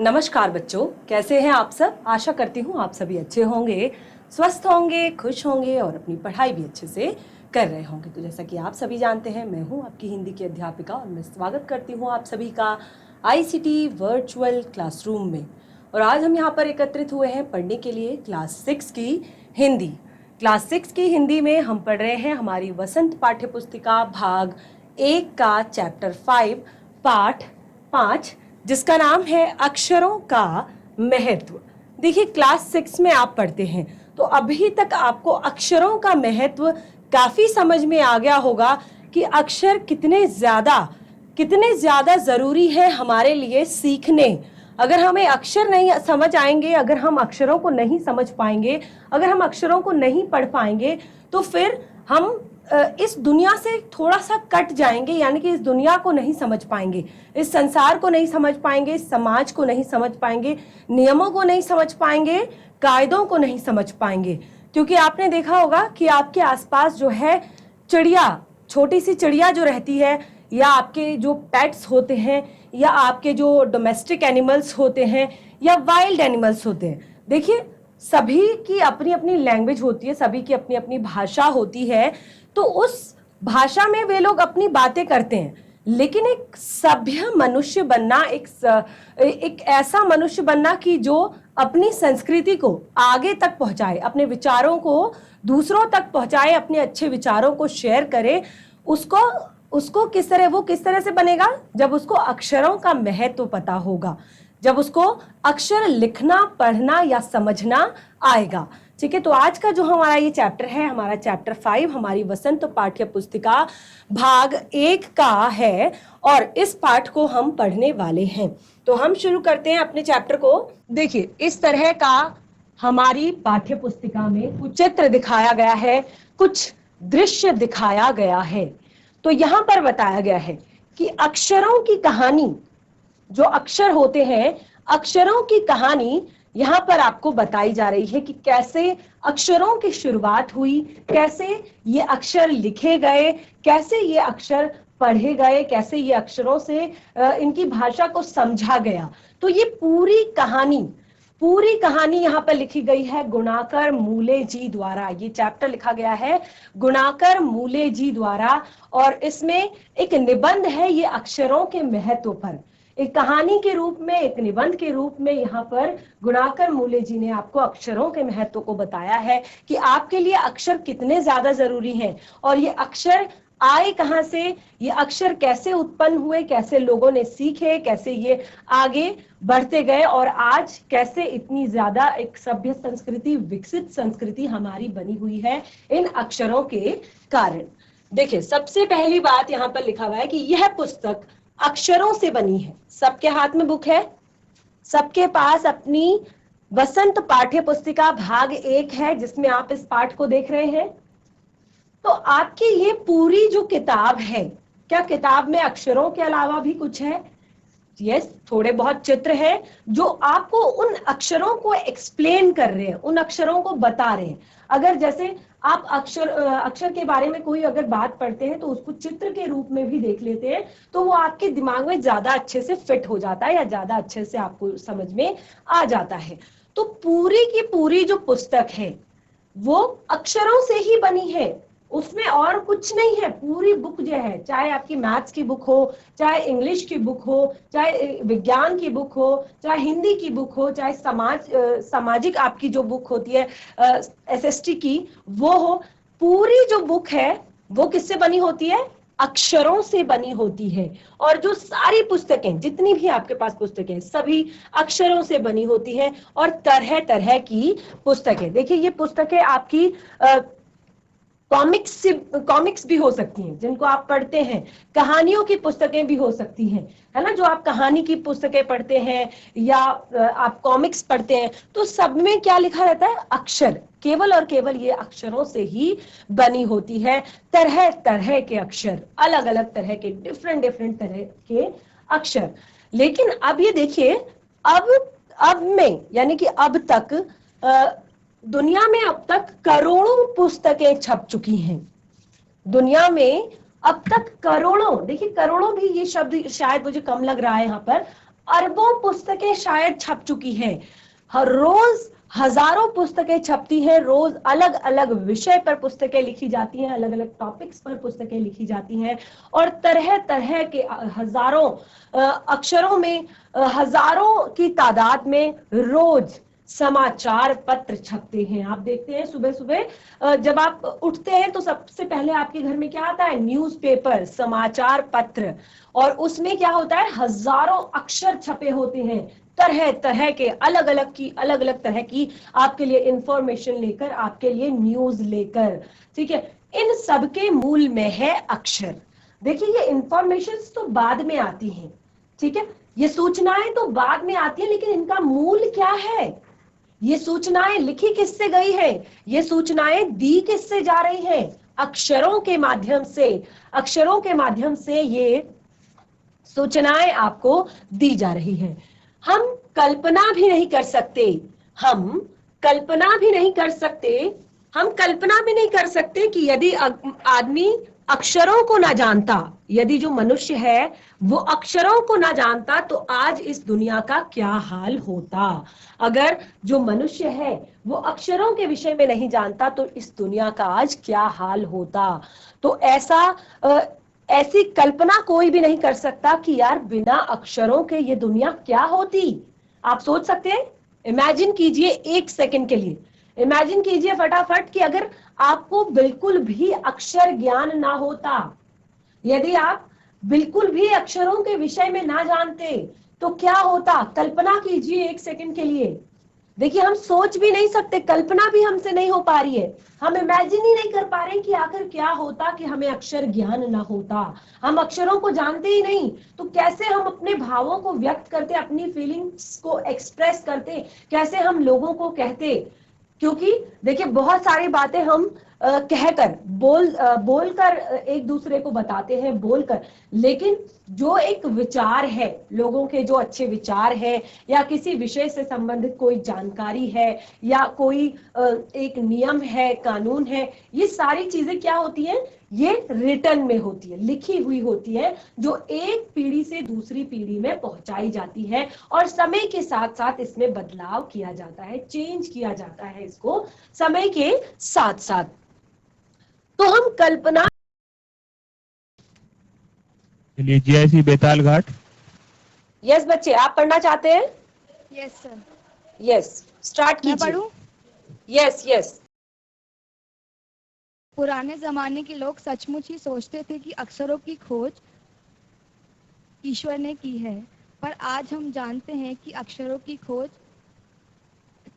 नमस्कार बच्चों, कैसे हैं आप सब। आशा करती हूँ आप सभी अच्छे होंगे, स्वस्थ होंगे, खुश होंगे और अपनी पढ़ाई भी अच्छे से कर रहे होंगे। तो जैसा कि आप सभी जानते हैं, मैं हूँ आपकी हिंदी की अध्यापिका और मैं स्वागत करती हूँ आप सभी का आईसीटी वर्चुअल क्लासरूम में। और आज हम यहाँ पर एकत्रित हुए हैं पढ़ने के लिए क्लास 6 की हिंदी। क्लास 6 की हिंदी में हम पढ़ रहे हैं हमारी वसंत पाठ्य पुस्तिका भाग 1 का चैप्टर 5 पाठ 5, जिसका नाम है अक्षरों का महत्व। देखिए, क्लास 6 में आप पढ़ते हैं तो अभी तक आपको अक्षरों का महत्व काफी समझ में आ गया होगा कि अक्षर कितने ज्यादा जरूरी है हमारे लिए सीखने। अगर हमें अक्षर नहीं समझ आएंगे, अगर हम अक्षरों को नहीं समझ पाएंगे, अगर हम अक्षरों को नहीं पढ़ पाएंगे, तो फिर हम इस दुनिया से थोड़ा सा कट जाएंगे, यानी कि इस दुनिया को नहीं समझ पाएंगे, इस संसार को नहीं समझ पाएंगे, इस समाज को नहीं समझ पाएंगे, नियमों को नहीं समझ पाएंगे, कायदों को नहीं समझ पाएंगे। क्योंकि आपने देखा होगा कि आपके आसपास जो है चिड़िया, छोटी सी चिड़िया जो रहती है, या आपके जो पेट्स होते हैं, या आपके जो डोमेस्टिक एनिमल्स होते हैं, या वाइल्ड एनिमल्स होते हैं, देखिए सभी की अपनी अपनी लैंग्वेज होती है, सभी की अपनी अपनी भाषा होती है। तो उस भाषा में वे लोग अपनी बातें करते हैं, लेकिन एक सभ्य मनुष्य बनना, एक ऐसा मनुष्य बनना कि जो अपनी संस्कृति को आगे तक पहुंचाए, अपने विचारों को दूसरों तक पहुंचाए, अपने अच्छे विचारों को शेयर करे, उसको किस तरह से बनेगा, जब उसको अक्षरों का महत्व पता होगा, जब उसको अक्षर लिखना, पढ़ना या समझना आएगा। ठीक है, तो आज का जो हमारा ये चैप्टर है, हमारा चैप्टर 5 हमारी वसंत पाठ्य पुस्तिका भाग 1 का है और इस पाठ को हम पढ़ने वाले हैं। तो हम शुरू करते हैं अपने चैप्टर को। देखिए, इस तरह का हमारी पाठ्य पुस्तिका में कुछ चित्र दिखाया गया है, कुछ दृश्य दिखाया गया है। तो यहाँ पर बताया गया है कि अक्षरों की कहानी, जो अक्षर होते हैं, अक्षरों की कहानी यहाँ पर आपको बताई जा रही है कि कैसे अक्षरों की शुरुआत हुई, कैसे ये अक्षर लिखे गए, कैसे ये अक्षर पढ़े गए, कैसे ये अक्षरों से इनकी भाषा को समझा गया। तो ये पूरी कहानी यहाँ पर लिखी गई है गुणाकर मूले जी द्वारा। ये चैप्टर लिखा गया है गुणाकर मूले जी द्वारा और इसमें एक निबंध है ये अक्षरों के महत्व पर। एक कहानी के रूप में, एक निबंध के रूप में यहाँ पर गुणाकर मूले जी ने आपको अक्षरों के महत्व को बताया है कि आपके लिए अक्षर कितने ज्यादा जरूरी हैं और ये अक्षर आए कहाँ से, ये अक्षर कैसे उत्पन्न हुए, कैसे लोगों ने सीखे, कैसे ये आगे बढ़ते गए और आज कैसे इतनी ज्यादा एक सभ्य संस्कृति, विकसित संस्कृति हमारी बनी हुई है इन अक्षरों के कारण। देखिए, सबसे पहली बात यहाँ पर लिखा हुआ है कि यह पुस्तक अक्षरों से बनी है। सबके हाथ में बुक है, सबके पास अपनी वसंत पाठ्य पुस्तिका भाग 1 है जिसमें आप इस पाठ को देख रहे हैं। तो आपकी ये पूरी जो किताब है, क्या किताब में अक्षरों के अलावा भी कुछ है? यस, थोड़े बहुत चित्र हैं जो आपको उन अक्षरों को एक्सप्लेन कर रहे हैं, उन अक्षरों को बता रहे हैं। अगर जैसे आप अक्षर के बारे में कोई अगर बात पढ़ते हैं तो उसको चित्र के रूप में भी देख लेते हैं तो वो आपके दिमाग में ज्यादा अच्छे से फिट हो जाता है या ज्यादा अच्छे से आपको समझ में आ जाता है। तो पूरी की पूरी जो पुस्तक है वो अक्षरों से ही बनी है, उसमें और कुछ नहीं है। पूरी बुक जो है, चाहे आपकी मैथ्स की बुक हो, चाहे इंग्लिश की बुक हो, चाहे विज्ञान की बुक हो, चाहे हिंदी की बुक हो, चाहे सामाजिक आपकी जो बुक होती है एसएसटी की वो हो, पूरी जो बुक है वो किससे बनी होती है? अक्षरों से बनी होती है। और जो सारी पुस्तकें, जितनी भी आपके पास पुस्तकें, सभी अक्षरों से बनी होती है और तरह तरह की पुस्तकें। देखिए, ये पुस्तकें आपकी कॉमिक्स भी हो सकती हैं जिनको आप पढ़ते हैं, कहानियों की पुस्तकें भी हो सकती हैं, है ना, जो आप कहानी की पुस्तकें पढ़ते हैं या आप कॉमिक्स पढ़ते हैं, तो सब में क्या लिखा रहता है? अक्षर। केवल और केवल ये अक्षरों से ही बनी होती है। तरह तरह के अक्षर, अलग अलग तरह के, डिफरेंट तरह के अक्षर। लेकिन अब ये देखिए, अब में यानी कि अब तक दुनिया में अब तक करोड़ों पुस्तकें छप चुकी हैं। दुनिया में अब तक करोड़ों, देखिए करोड़ों भी ये शब्द शायद मुझे कम लग रहा है यहाँ पर, अरबों पुस्तकें शायद छप चुकी हैं। हर रोज हजारों पुस्तकें छपती हैं, रोज अलग अलग विषय पर पुस्तकें लिखी जाती हैं, अलग अलग टॉपिक्स पर पुस्तकें लिखी जाती हैं, और तरह तरह के हजारों अक्षरों में, हजारों की तादाद में रोज समाचार पत्र छपते हैं। आप देखते हैं सुबह सुबह जब आप उठते हैं तो सबसे पहले आपके घर में क्या आता है? न्यूज़पेपर, समाचार पत्र, और उसमें क्या होता है? हजारों अक्षर छपे होते हैं, तरह तरह के, अलग अलग तरह की आपके लिए इंफॉर्मेशन लेकर, आपके लिए न्यूज लेकर, ठीक है। इन सबके मूल में है अक्षर। देखिए ये इंफॉर्मेशन तो बाद में आती हैं, ठीक है, ये सूचनाएं तो बाद में आती है, लेकिन इनका मूल क्या है? ये सूचनाएं लिखी किससे गई है? ये सूचनाएं दी किससे जा रही हैं? अक्षरों के माध्यम से। अक्षरों के माध्यम से ये सूचनाएं आपको दी जा रही हैं। हम कल्पना भी नहीं कर सकते, हम कल्पना भी नहीं कर सकते, हम कल्पना भी नहीं कर सकते कि यदि आदमी अक्षरों को ना जानता, यदि जो मनुष्य है वो अक्षरों को ना जानता, तो आज इस दुनिया का क्या हाल होता। अगर जो मनुष्य है वो अक्षरों के विषय में नहीं जानता, तो इस दुनिया का आज क्या हाल होता। तो ऐसी कल्पना कोई भी नहीं कर सकता कि यार बिना अक्षरों के ये दुनिया क्या होती। आप सोच सकते हैं? इमेजिन कीजिए एक सेकंड के लिए, इमेजिन कीजिए फटाफट कि अगर आपको बिल्कुल भी अक्षर ज्ञान ना होता, यदि आप बिल्कुल भी अक्षरों के विषय में ना जानते, तो क्या होता? कल्पना कीजिए एक सेकंड के लिए। देखिए हम सोच भी नहीं सकते, कल्पना भी हमसे नहीं हो पा रही है, हम इमेजिन ही नहीं कर पा रहे कि आखिर क्या होता कि हमें अक्षर ज्ञान ना होता। हम अक्षरों को जानते ही नहीं, तो कैसे हम अपने भावों को व्यक्त करते, अपनी फीलिंग्स को एक्सप्रेस करते, कैसे हम लोगों को कहते? क्योंकि देखिए बहुत सारी बातें हम कहकर, बोलकर एक दूसरे को बताते हैं, बोलकर, लेकिन जो एक विचार है, लोगों के जो अच्छे विचार है, या किसी विषय से संबंधित कोई जानकारी है, या कोई एक नियम है, कानून है, ये सारी चीजें क्या होती हैं? ये रिटन में होती है, लिखी हुई होती है, जो एक पीढ़ी से दूसरी पीढ़ी में पहुंचाई जाती है, और समय के साथ साथ इसमें बदलाव किया जाता है, चेंज किया जाता है इसको समय के साथ साथ। तो हम कल्पना, चलिए जीआईसी बेताल घाट। यस बच्चे, आप पढ़ना चाहते हैं? Yes sir. यस, स्टार्ट मैं कीजिए। पढ़ूं? Yes yes. पुराने जमाने के लोग सचमुच ही सोचते थे कि अक्षरों की खोज ईश्वर ने की है, पर आज हम जानते हैं कि अक्षरों की खोज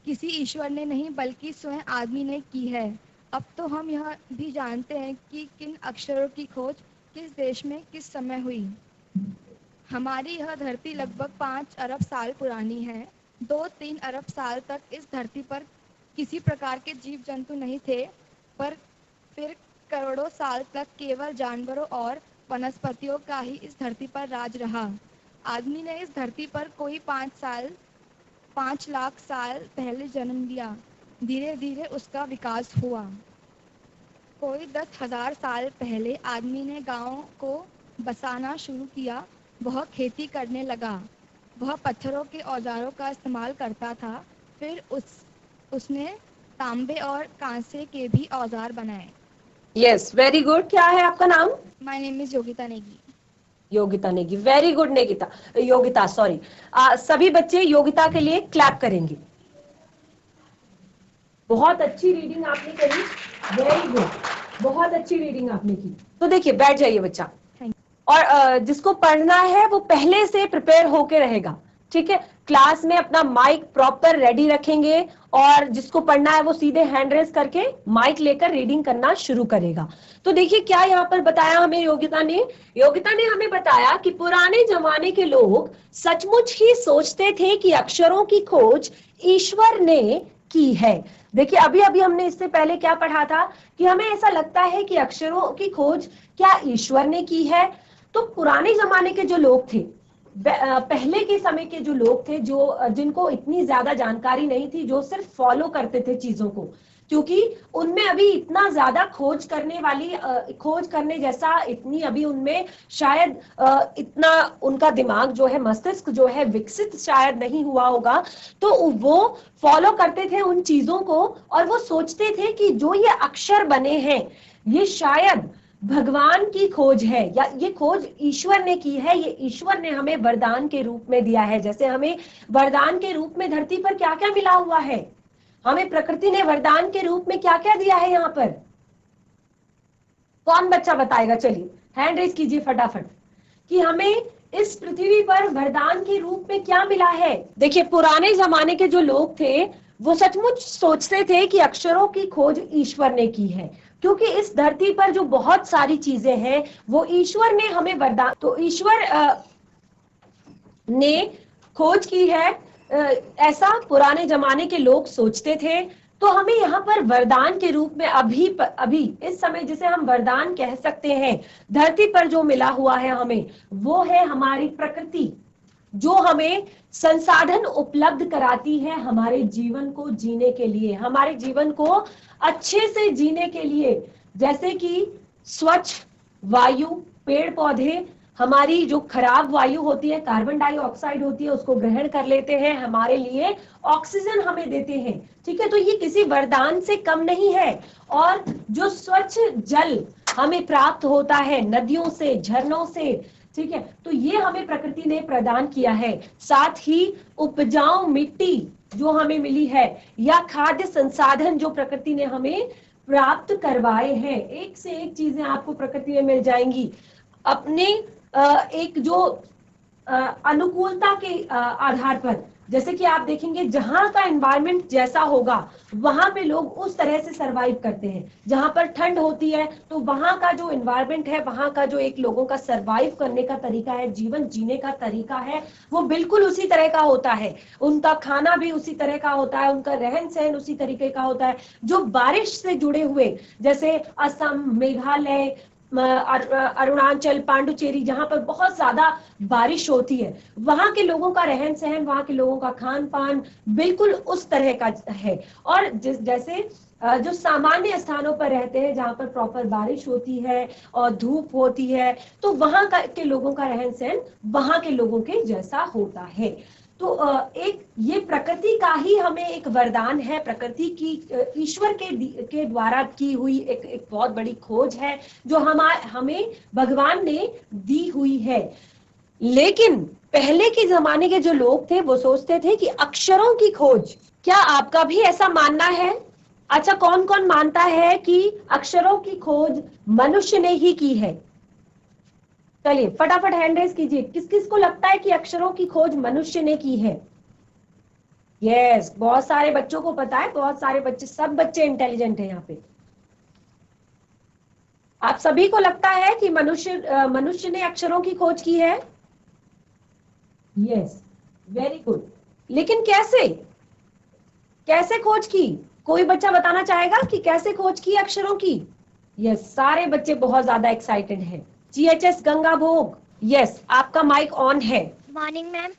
किसी ईश्वर ने नहीं बल्कि स्वयं आदमी ने की है। अब तो हम यह भी जानते हैं कि किन अक्षरों की खोज किस देश में किस समय हुई। हमारी यह धरती लगभग 5 अरब साल पुरानी है। 2-3 अरब साल तक इस धरती पर किसी प्रकार के जीव जंतु नहीं थे, पर फिर करोड़ों साल तक केवल जानवरों और वनस्पतियों का ही इस धरती पर राज रहा। आदमी ने इस धरती पर कोई 5 लाख साल पहले जन्म लिया। धीरे धीरे उसका विकास हुआ। कोई 10,000 साल पहले आदमी ने गांवों को बसाना शुरू किया। वह खेती करने लगा। वह पत्थरों के औजारों का इस्तेमाल करता था। फिर उसने तांबे और कांसे के भी औजार बनाए। Yes, very good. क्या है आपका नाम? My name is Yogita Negi. Yogita Negi, very good. Negita, Yogita, sorry. सभी बच्चे योगिता के लिए क्लैप करेंगे। बहुत अच्छी रीडिंग आपने करी, वेरी गुड, बहुत अच्छी रीडिंग आपने की। तो देखिए बैठ जाइए बच्चा, और जिसको पढ़ना है वो पहले से प्रिपेयर होके रहेगा, ठीक है। क्लास में अपना माइक प्रॉपर रेडी रखेंगे, और जिसको पढ़ना है वो सीधे हैंड रेस करके माइक लेकर रीडिंग करना शुरू करेगा। तो देखिए क्या यहाँ पर बताया हमें योगिता ने हमें बताया कि पुराने जमाने के लोग सचमुच ही सोचते थे कि अक्षरों की खोज ईश्वर ने की है। देखिए अभी अभी हमने इससे पहले क्या पढ़ा था कि हमें ऐसा लगता है कि अक्षरों की खोज क्या ईश्वर ने की है। तो पुराने जमाने के जो लोग थे, पहले के समय के जो लोग थे, जो जिनको इतनी ज्यादा जानकारी नहीं थी, जो सिर्फ फॉलो करते थे चीजों को, क्योंकि उनमें अभी इतना ज्यादा खोज करने जैसा इतनी अभी उनमें शायद इतना उनका दिमाग जो है, मस्तिष्क जो है विकसित शायद नहीं हुआ होगा। तो वो फॉलो करते थे उन चीजों को और वो सोचते थे कि जो ये अक्षर बने हैं ये शायद भगवान की खोज है, या ये खोज ईश्वर ने की है, ये ईश्वर ने हमें वरदान के रूप में दिया है। जैसे हमें वरदान के रूप में धरती पर क्या क्या मिला हुआ है, हमें प्रकृति ने वरदान के रूप में क्या क्या दिया है यहाँ पर, कौन बच्चा बताएगा? चलिए हैंड रेज कीजिए फटाफट कि हमें इस पृथ्वी पर वरदान के रूप में क्या मिला है। देखिए पुराने जमाने के जो लोग थे वो सचमुच सोचते थे कि अक्षरों की खोज ईश्वर ने की है, क्योंकि इस धरती पर जो बहुत सारी चीजें हैं वो ईश्वर ने हमें वरदान, तो ईश्वर ने खोज की है, ऐसा पुराने जमाने के लोग सोचते थे। तो हमें यहाँ पर वरदान के रूप में अभी इस समय जिसे हम वरदान कह सकते हैं धरती पर जो मिला हुआ है हमें, वो है हमारी प्रकृति, जो हमें संसाधन उपलब्ध कराती है हमारे जीवन को जीने के लिए, हमारे जीवन को अच्छे से जीने के लिए। जैसे कि स्वच्छ वायु, पेड़ पौधे हमारी जो खराब वायु होती है, कार्बन डाइऑक्साइड होती है, उसको ग्रहण कर लेते हैं, हमारे लिए ऑक्सीजन हमें देते हैं। ठीक है, तो ये किसी वरदान से कम नहीं है। और जो स्वच्छ जल हमें प्राप्त होता है नदियों से, झरनों से, ठीक है, तो ये हमें प्रकृति ने प्रदान किया है। साथ ही उपजाऊ मिट्टी जो हमें मिली है, या खाद्य संसाधन जो प्रकृति ने हमें प्राप्त करवाए हैं, एक से एक चीजें आपको प्रकृति में मिल जाएंगी। अपने एक जो अनुकूलता के आधार पर, जैसे कि आप देखेंगे जहां का एनवायरनमेंट जैसा होगा वहां पे लोग उस तरह से सरवाइव करते हैं। जहां पर ठंड होती है तो वहां का जो एनवायरनमेंट है, वहां का जो एक लोगों का सरवाइव करने का तरीका है, जीवन जीने का तरीका है, वो बिल्कुल उसी तरह का होता है। उनका खाना भी उसी तरह का होता है, उनका रहन सहन उसी तरीके का होता है। जो बारिश से जुड़े हुए, जैसे असम, मेघालय, अरुणाचल, पांडुचेरी, जहां पर बहुत ज्यादा बारिश होती है, वहां के लोगों का रहन सहन, वहां के लोगों का खान पान बिल्कुल उस तरह का है। और जैसे जो सामान्य स्थानों पर रहते हैं जहां पर प्रॉपर बारिश होती है और धूप होती है, तो वहां के लोगों का रहन सहन वहां के लोगों के जैसा होता है। तो एक ये प्रकृति का ही हमें एक वरदान है, प्रकृति की ईश्वर के द्वारा की हुई एक बहुत बड़ी खोज है जो हमें भगवान ने दी हुई है। लेकिन पहले के जमाने के जो लोग थे वो सोचते थे कि अक्षरों की खोज, क्या आपका भी ऐसा मानना है? अच्छा, कौन कौन मानता है कि अक्षरों की खोज मनुष्य ने ही की है? चलिए फटाफट हैंड रेज कीजिए, किस किस को लगता है कि अक्षरों की खोज मनुष्य ने की है? यस, बहुत सारे बच्चों को पता है, बहुत सारे बच्चे, सब बच्चे इंटेलिजेंट हैं यहाँ पे। आप सभी को लगता है कि मनुष्य ने अक्षरों की खोज की है? Yes, very good. लेकिन कैसे कैसे खोज की? कोई बच्चा बताना चाहेगा कि कैसे खोज की अक्षरों की? यस, सारे बच्चे बहुत ज्यादा एक्साइटेड हैं। GHS गंगा भोग, यस, आपका माइक ऑन है। Morning ma'am.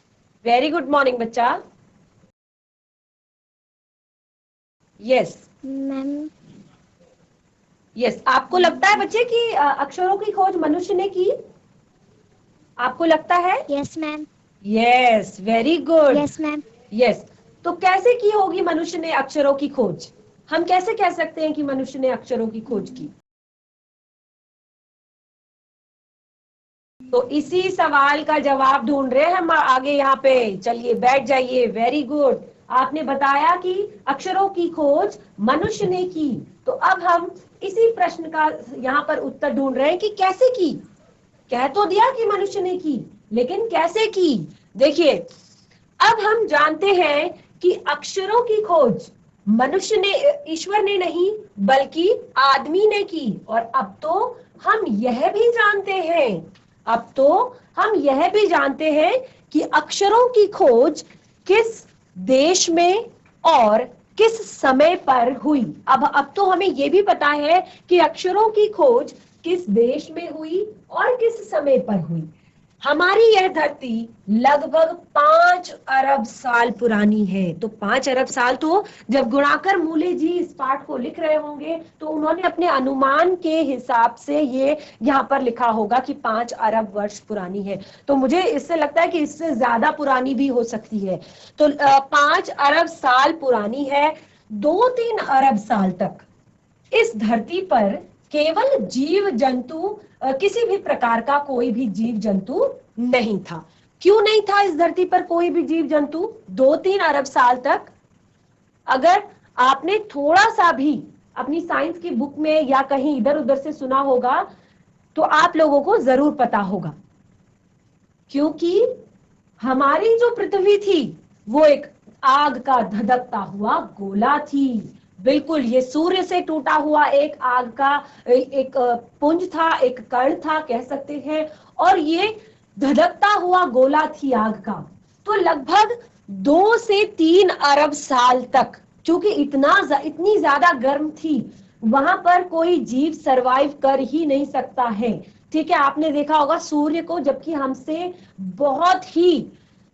Very good morning बच्चा। यस मैम यस, आपको लगता है बच्चे कि अक्षरों की खोज मनुष्य ने की? आपको लगता है? Yes ma'am. Yes, very good. Yes ma'am. Yes, तो कैसे की होगी मनुष्य ने अक्षरों की खोज? हम कैसे कह सकते हैं कि मनुष्य ने अक्षरों की खोज की? तो इसी सवाल का जवाब ढूंढ रहे हैं हम आगे यहाँ पे। चलिए बैठ जाइए, वेरी गुड। आपने बताया कि अक्षरों की खोज मनुष्य ने की, तो अब हम इसी प्रश्न का यहाँ पर उत्तर ढूंढ रहे हैं कि कैसे की। कह तो दिया कि मनुष्य ने की, लेकिन कैसे की? देखिए, अब हम जानते हैं कि अक्षरों की खोज मनुष्य ने, ईश्वर ने नहीं बल्कि आदमी ने की। और अब तो हम यह भी जानते हैं कि अक्षरों की खोज किस देश में और किस समय पर हुई। अब तो हमें यह भी पता है कि अक्षरों की खोज किस देश में हुई और किस समय पर हुई। हमारी यह धरती लगभग 5 अरब साल पुरानी है। तो 5 अरब साल, तो जब गुणाकर मूले जी इस पाठ को लिख रहे होंगे तो उन्होंने अपने अनुमान के हिसाब से ये यहाँ पर लिखा होगा कि 5 अरब वर्ष पुरानी है। तो मुझे इससे लगता है कि इससे ज्यादा पुरानी भी हो सकती है। तो 5 अरब साल पुरानी है। 2-3 अरब साल तक इस धरती पर केवल जीव जंतु, किसी भी प्रकार का कोई भी जीव जंतु नहीं था। क्यों नहीं था इस धरती पर कोई भी जीव जंतु 2-3 अरब साल तक? अगर आपने थोड़ा सा भी अपनी साइंस की बुक में या कहीं इधर उधर से सुना होगा तो आप लोगों को जरूर पता होगा, क्योंकि हमारी जो पृथ्वी थी वो एक आग का धधकता हुआ गोला थी। बिल्कुल, ये सूर्य से टूटा हुआ एक आग का एक पुंज था, एक कण था कह सकते हैं, और ये धधकता हुआ गोला थी आग का। तो लगभग 2 से 3 अरब साल तक, क्योंकि इतनी ज्यादा गर्म थी, वहां पर कोई जीव सरवाइव कर ही नहीं सकता है। ठीक है, आपने देखा होगा सूर्य को, जबकि हमसे बहुत ही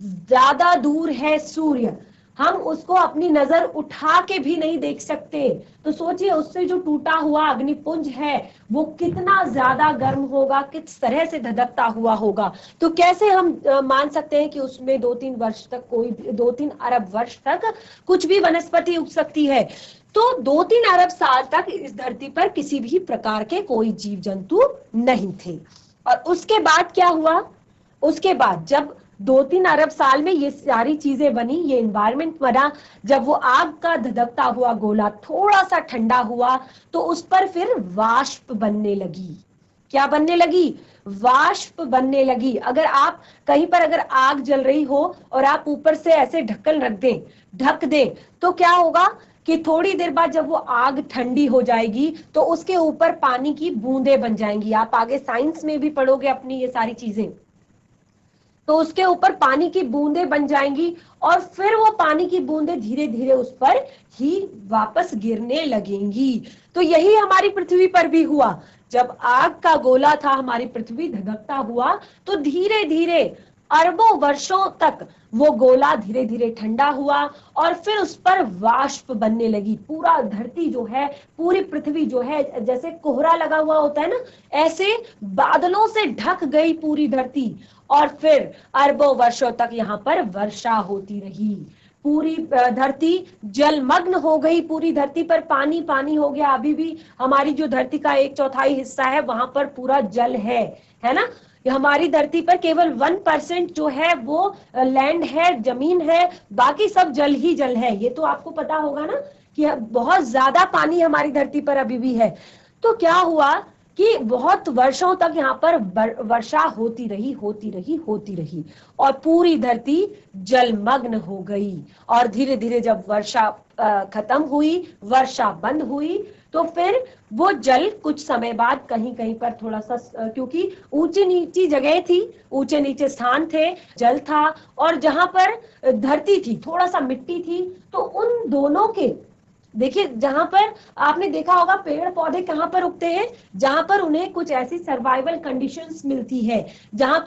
ज्यादा दूर है सूर्य, हम उसको अपनी नजर उठा के भी नहीं देख सकते। तो सोचिए उससे जो टूटा हुआ अग्निपुंज है वो कितना ज्यादा गर्म होगा, किस तरह से धधकता हुआ होगा। तो कैसे हम मान सकते हैं कि उसमें 2-3 वर्ष तक, कोई 2-3 अरब वर्ष तक कुछ भी वनस्पति उग सकती है। तो 2-3 अरब साल तक इस धरती पर किसी भी प्रकार के कोई जीव जंतु नहीं थे। और उसके बाद क्या हुआ? उसके बाद जब 2-3 अरब साल में ये सारी चीजें बनी, ये एनवायरनमेंट बना, जब वो आग का धधकता हुआ गोला थोड़ा सा ठंडा हुआ तो उस पर फिर वाष्प बनने लगी। क्या बनने लगी? वाष्प बनने लगी। अगर आप कहीं पर अगर आग जल रही हो और आप ऊपर से ऐसे ढक्कन रख दें, ढक दें, तो क्या होगा कि थोड़ी देर बाद जब वो आग ठंडी हो जाएगी तो उसके ऊपर पानी की बूंदें बन जाएंगी। आप आगे साइंस में भी पढ़ोगे अपनी ये सारी चीजें। तो उसके ऊपर पानी की बूंदें बन जाएंगी और फिर वो पानी की बूंदें धीरे धीरे उस पर ही वापस गिरने लगेंगी। तो यही हमारी पृथ्वी पर भी हुआ। जब आग का गोला था, हमारी पृथ्वी धधकता हुआ, तो धीरे धीरे अरबों वर्षों तक वो गोला धीरे धीरे ठंडा हुआ और फिर उस पर वाष्प बनने लगी। पूरा धरती जो है, पूरी पृथ्वी जो है, जैसे कोहरा लगा हुआ होता है ना, ऐसे बादलों से ढक गई पूरी धरती। और फिर अरबों वर्षों तक यहाँ पर वर्षा होती रही। पूरी धरती जलमग्न हो गई, पूरी धरती पर पानी पानी हो गया। अभी भी हमारी जो धरती का 1/4 हिस्सा है वहां पर पूरा जल है ना। हमारी धरती पर केवल 1% जो है वो लैंड है, जमीन है, बाकी सब जल ही जल है। ये तो आपको पता होगा ना कि बहुत ज्यादा पानी हमारी धरती पर अभी भी है। तो क्या हुआ कि बहुत वर्षों तक यहाँ पर वर्षा होती रही और पूरी धरती जलमग्न हो गई। और धीरे धीरे जब वर्षा खत्म हुई, वर्षा बंद हुई, तो फिर वो जल कुछ समय बाद कहीं कहीं पर थोड़ा सा, क्योंकि ऊंची नीची जगह थी, ऊंचे नीचे स्थान थे, जल था, और जहां पर धरती थी थोड़ा सा मिट्टी थी, तो उन दोनों के, देखिए जहां पर आपने देखा होगा पेड़ पौधे कहां पर उगते हैं, जहां पर उन्हें कुछ ऐसी सर्वाइवल कंडीशंस मिलती है, जहां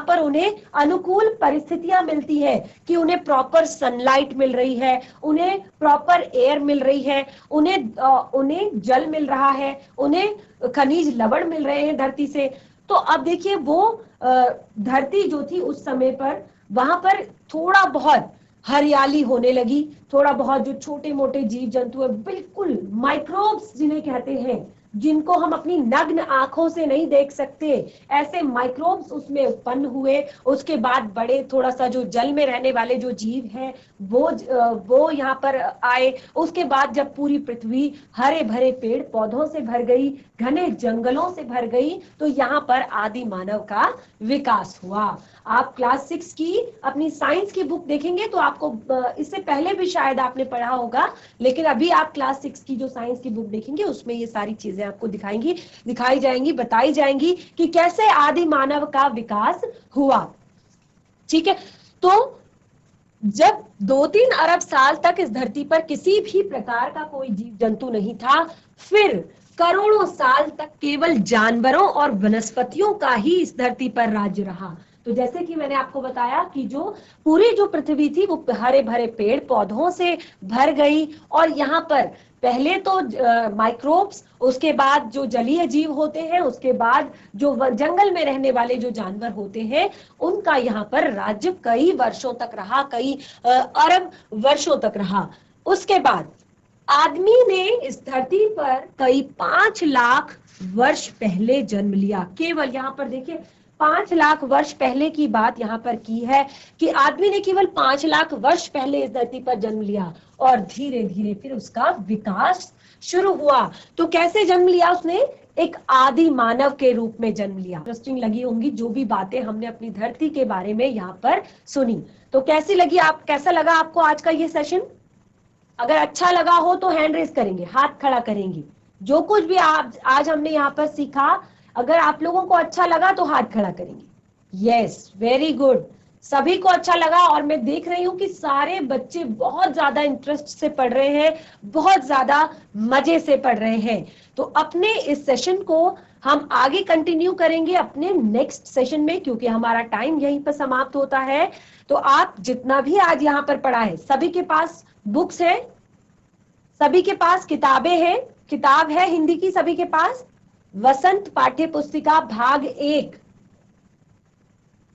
पर उन्हें अनुकूल परिस्थितियां मिलती है कि उन्हें प्रॉपर सनलाइट मिल रही है, उन्हें प्रॉपर एयर मिल रही है, उन्हें जल मिल रहा है, उन्हें खनिज लवण मिल रहे हैं धरती से। तो अब देखिए वो धरती जो थी उस समय पर, वहां पर थोड़ा बहुत हरियाली होने लगी, थोड़ा बहुत जो छोटे मोटे जीव जंतु है, बिल्कुल माइक्रोब्स जिन्हें कहते हैं, जिनको हम अपनी नग्न आंखों से नहीं देख सकते, ऐसे माइक्रोब्स उसमें उत्पन्न हुए। उसके बाद बड़े थोड़ा सा जो जल में रहने वाले जो जीव हैं वो यहाँ पर आए। उसके बाद जब पूरी पृथ्वी हरे भरे पेड़ पौधों से भर गई, घने जंगलों से भर गई, तो यहाँ पर आदि मानव का विकास हुआ। आप क्लास 6 की अपनी साइंस की बुक देखेंगे तो आपको इससे पहले भी शायद आपने पढ़ा होगा, लेकिन अभी आप क्लास 6 की जो साइंस की बुक देखेंगे उसमें ये सारी चीजें आपको दिखाई जाएंगी, बताई जाएंगी कि कैसे आदि मानव का विकास हुआ। ठीक है, तो जब 2-3 अरब साल तक इस धरती पर किसी भी प्रकार का कोई जीव जंतु नहीं था, फिर करोड़ों साल तक केवल जानवरों और वनस्पतियों का ही इस धरती पर राज्य रहा। तो जैसे कि मैंने आपको बताया कि जो पूरी जो पृथ्वी थी वो हरे भरे पेड़ पौधों से भर गई, और यहाँ पर पहले तो माइक्रोब्स, उसके बाद जो जलीय जीव होते हैं, उसके बाद जो जंगल में रहने वाले जो जानवर होते हैं, उनका यहाँ पर राज्य कई वर्षों तक रहा, कई अरब वर्षों तक रहा। उसके बाद आदमी ने इस धरती पर कई 5 लाख वर्ष पहले जन्म लिया। केवल यहाँ पर देखिए 5 लाख वर्ष पहले की बात यहाँ पर की है कि आदमी ने केवल 5 लाख वर्ष पहले इस धरती पर जन्म लिया, और धीरे धीरे फिर उसका विकास शुरू हुआ। तो कैसे जन्म लिया उसने? एक आदि मानव के रूप में जन्म लिया। इंटरेस्टिंग लगी होंगी जो भी बातें हमने अपनी धरती के बारे में यहाँ पर सुनी। तो कैसा लगा आपको आज का ये सेशन? अगर अच्छा लगा हो तो हैंड रेस करेंगे, हाथ खड़ा करेंगे। जो कुछ भी आज हमने यहाँ पर सीखा, अगर आप लोगों को अच्छा लगा तो हाथ खड़ा करेंगे। यस, वेरी गुड, सभी को अच्छा लगा। और मैं देख रही हूँ कि सारे बच्चे बहुत ज्यादा इंटरेस्ट से पढ़ रहे हैं, बहुत ज्यादा मजे से पढ़ रहे हैं। तो अपने इस सेशन को हम आगे कंटिन्यू करेंगे अपने नेक्स्ट सेशन में, क्योंकि हमारा टाइम यहीं पर समाप्त होता है। तो आप जितना भी आज यहाँ पर पढ़ा है, सभी के पास बुक्स है, सभी के पास किताबें हैं, किताब है हिंदी की सभी के पास, वसंत पाठ्य पुस्तिका भाग 1।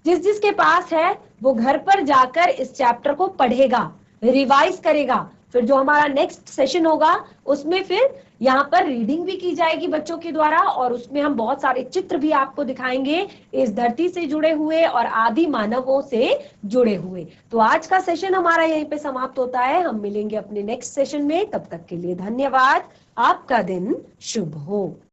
जिस के पास है वो घर पर जाकर इस चैप्टर को पढ़ेगा, रिवाइज करेगा। फिर जो हमारा नेक्स्ट सेशन होगा उसमें फिर यहाँ पर रीडिंग भी की जाएगी बच्चों के द्वारा, और उसमें हम बहुत सारे चित्र भी आपको दिखाएंगे इस धरती से जुड़े हुए और आदि मानवों से जुड़े हुए। तो आज का सेशन हमारा यहीं पे समाप्त होता है। हम मिलेंगे अपने नेक्स्ट सेशन में, तब तक के लिए धन्यवाद। आपका दिन शुभ हो।